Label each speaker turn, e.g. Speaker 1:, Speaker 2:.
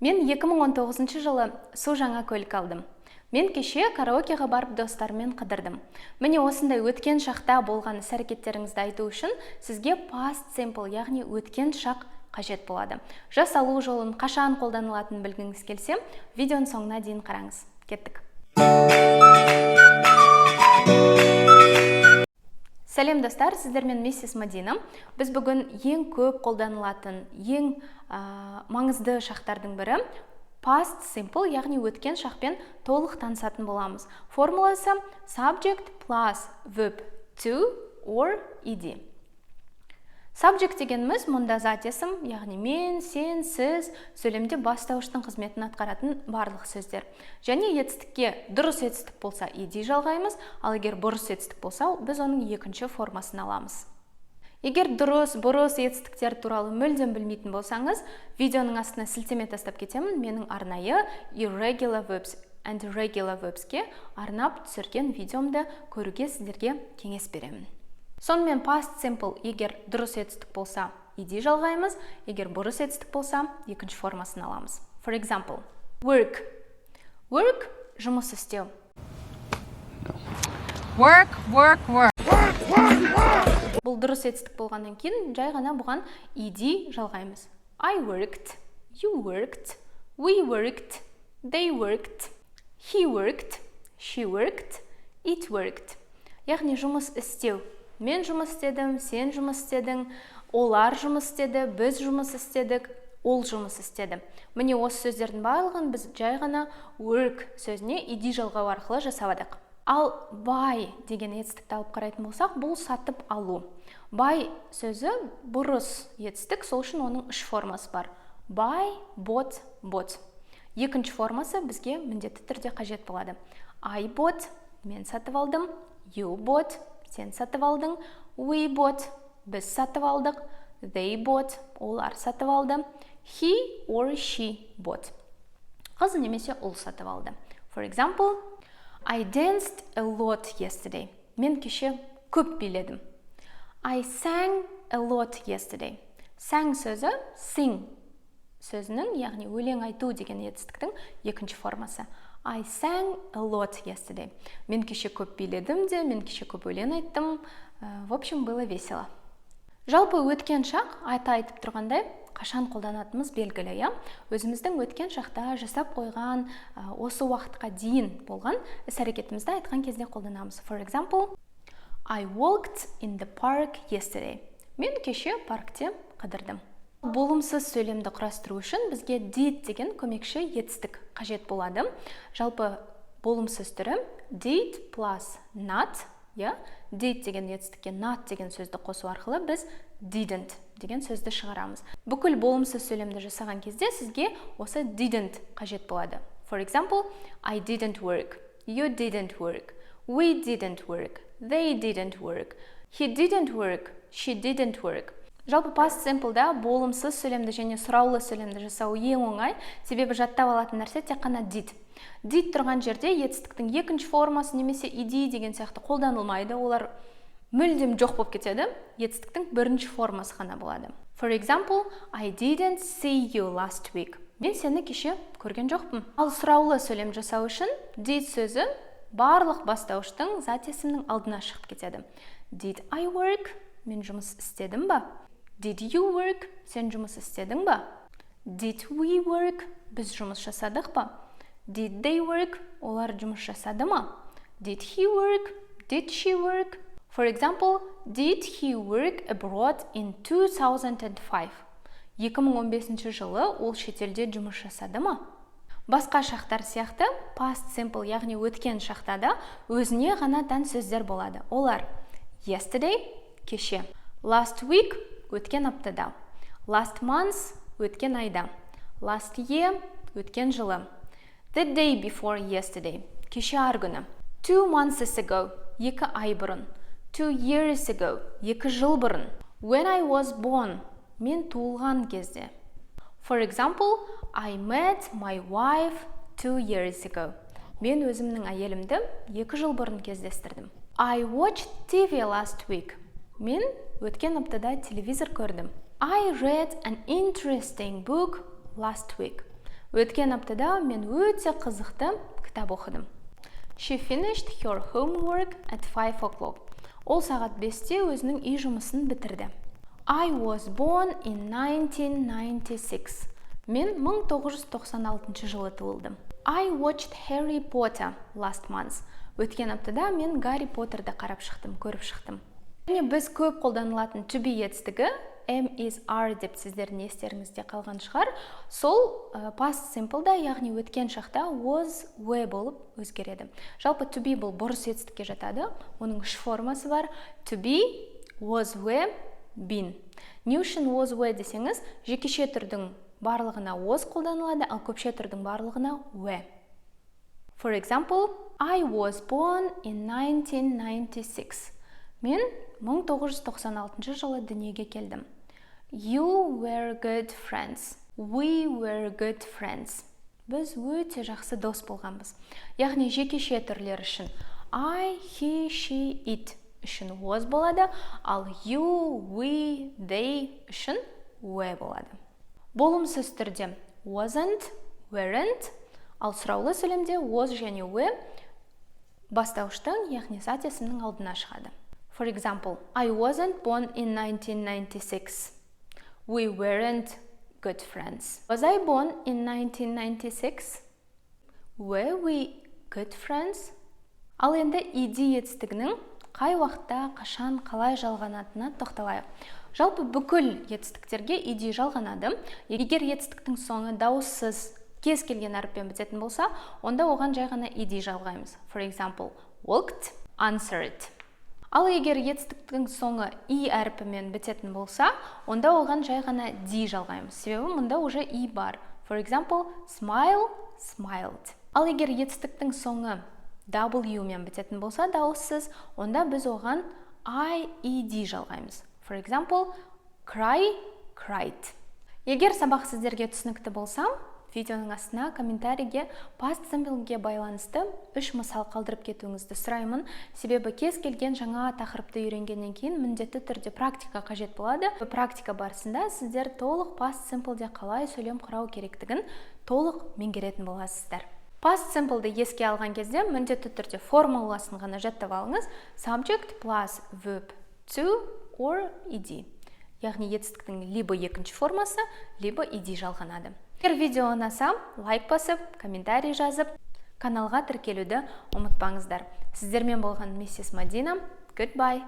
Speaker 1: Мен 2019 жылы су жаңа көлік алдым. Мен кеше караокеға барып достарыммен қыдырдым. Міне осындай өткен шақта болған іс-әрекеттеріңізді айту үшін сізге past simple, яғни өткен шақ қажет болады. Жасалу жолын қашан қолданылатынын білгіңіз келсе, видеоның соңына дейін қараңыз. Кеттік. Сәлем достар, сіздермен миссис Мадина. Біз бүгін ең көп қолданылатын, ең маңызды шақтардың бірі past simple, яғни өткен шақпен толық танысатын боламыз. Формуласы subject plus verb to or ed. Subject дегеніміз мұнда зат есім, яғни мен, сен, сіз сөйлемде бастауыштың қызметін атқаратын барлық сөздер. Және етістікке дұрыс етістік болса ed жалғаймыз, ал егер бұрыс етістік болса, біз оның екінші формасын аламыз. Егер дұрыс, бұрыс етістіктер туралы мүлдем білмейтін болсаңыз, видеоның астына сілтеме тастап кетемін. Менің арнайы irregular verbs and irregular verbsке арнап түсірген видеомды көруге сіздерге кеңес беремін. Сонымен past simple егер дұрыс етістік болса ed жалғаймыз, егер бұрыс етістік болса екінші формасын аламыз. For example, work. Work – жұмыс істеу.
Speaker 2: Work.
Speaker 1: Бұл дұрыс етістік болғаннан кейін жай ғана бұған ed жалғаймыз. I worked, you worked, we worked, they worked, he worked, she worked, it worked. Яғни жұмыс істеу. Мен жұмыс істедім, сен жұмыс істедің, олар жұмыс істеді, біз жұмыс істедік, ол жұмыс істеді. Міне осы сөздердің барлығын біз жай ғана work сөзіне ed жалғау арқылы жасадық. Ал buy деген етістікті алып қарайтын болсақ, бұл сатып алу. Buy сөзі бұрыс етістік, сол үшін оның үш формасы бар. Buy, bought, bought. Екінші формасы бізге міндетті түрде қажет болады. I bought, мен сатып алдым. You bought, сен сатып алдың. We bought, біз сатып алдық. They bought, олар сатып алды. He or she bought. Қыз немесе ұл сатып алды. For example, I danced a lot yesterday. Мен кеше көп биледім. I sang a lot yesterday. Sang сөзі sing сөзінің, яғни өлең айту деген етістіктің екінші формасы. I sang a lot yesterday. Мен кеше көп биледім де, мен кеше көп өлең айттым. В общем, было весело. Жалпы өткен шақ, айтып тұрғандай, қашан қолданатымыз белгілі, я? Өзіміздің өткен шақта жасап қойған, осы уақытқа дейін болған іс-әрекетімізді айтқан кезде қолданамыз. For example, I walked in the park yesterday. Мен кеше паркте қыдырдым. Болымсыз сөйлемді құрастыру үшін бізге did деген көмекші етістік қажет болады. Жалпы болымсыз түрі did plus not, я? Did деген етістікке not деген сөзді қосу арқылы біз didn't деген сөзді шығарамыз. Бүкіл болымсыз сөйлемді жасаған кезде сізге осы didn't қажет болады. For example, I didn't work, you didn't work, we didn't work, they didn't work, he didn't work, she didn't work. Жалпы past simple'да болымсыз сөйлемді және сұраулы сөйлемді жасау ең оңай, себебі жаттап алатын нәрсе тек қана did. Did тұрған жерде етістіктің екінші формасы немесе ed деген сияқты қолданылмайды, олар мүлдем жоқ болып кетеді, етістіктің бірінші формасы ғана болады. For example, I didn't see you last week. Мен сені кеше көрген жоқпын. Ал сұраулы сөйлем жасау үшін did сөзі барлық бастауыштың зат есімнің алдына шығып кетеді. Did I work? Мен жұмыс істедім ба? Did you work? Сен жұмыс істедің ба? Did we work? Біз жұмыс жасадық па? Did they work? Олар жұмыс жасады ма? Did he work? Did she work? For example, did he work abroad in 2005? 2015 жылы ол шетелде жұмыс жасады ма? Басқа шақтар сияқты past simple, яғни өткен шақтада өзіне ғана тән сөздер болады. Олар yesterday, кеше, last week, өткен аптада, last month, өткен айда, last year, өткен жылы, the day before yesterday, кеше аргүні, 2 months ago, 2 ай бұрын, 2 years ago, 2 жыл бұрын, when I was born, мен туылған кезде. For example, I met my wife 2 years ago. Мен өзімнің әйелімді 2 жыл бұрын кездестірдім. I watched TV last week. Мен өткен аптада телевизор көрдім. I read an interesting book last week. Өткен аптада мен өте қызықты кітап оқыдым. She finished her homework at 5 o'clock. Ол сағат 5-те өзінің үй жұмысын бітірді. I was born in 1996. Мен 1996 жылы туылдым. I watched Harry Potter last month. Өткен аптада мен Гарри Поттерді қарап шықтым, көріп шықтым. Және біз көп қолданылатын to be етістігі am is are деп сіздердің естеріңізде қалған шығар. Сол past simple'да, яғни өткен шақта was, were болып өзгереді. Жалпы to be бұл бұрыс етістікке жатады. Оның үш формасы бар. To be, was, were, been. Не үшін was, were десеңіз, жекеше түрдің барлығына was қолданылады, ал көпше түрдің барлығына were. For example, I was born in 1996. Мен 1996 жылы дүниеге келдім. You were good friends. We were good friends. Біз өте жақсы дос болғанбыз. Яғни жекеше түрлер үшін I, he, she, it үшін was болады, ал you, we, they үшін were болады. Болымсыз түрде wasn't, weren't, ал сұраулы сөйлемде was және were бастауыштың, яғни зат есімнің алдына шығады. For example, I wasn't born in 1996. We weren't good friends. Was I born in 1996? Were we good friends? Ал енді ed етістігінің қай уақытта, қашан, қалай жалғанатынына тоқталайық. Жалпы бүкіл етістіктерге ed жалғанады. Егер етістіктің соңы дауыссыз кез келген әріппен бітетін болса, онда оған жай ғана ed жалғаймыз. For example, walked, answered. Ал егер етістіктің соңы и әріпімен бітетін болса, онда оған жай ғана d жалғаймыз. Себебі мұнда уже и бар. For example, smile, smiled. Ал егер етістіктің соңы w мен бітетін болса, дауыссыз, онда біз оған I, ed жалғаймыз. For example, cry, cried. Егер сабақ сіздерге түсінікті болса, видеоның астына комментарийге past simple'ге байланысты 3 мысал қалдырып кетуіңізді сұраймын. Себебі кез келген жаңа тақырыпты үйренгеннен кейін міндетті түрде практика қажет болады. Практика барысында сіздер толық past simple'де қалай сөйлем құрау керектігін толық меңгеретін боласыздар. Past simple'ды еске алған кезде міндетті түрде формуласын ғана жаттап алыңыз. Subject plus verb to or ed. Яғни етістіктің либо екінші формасы, либо ed жалғанады. Егер видео ұнаса, лайк басып, комментарий жазып, каналға тіркелуді ұмытпаңыздар. Сіздермен болған миссис Мадина. Goodbye.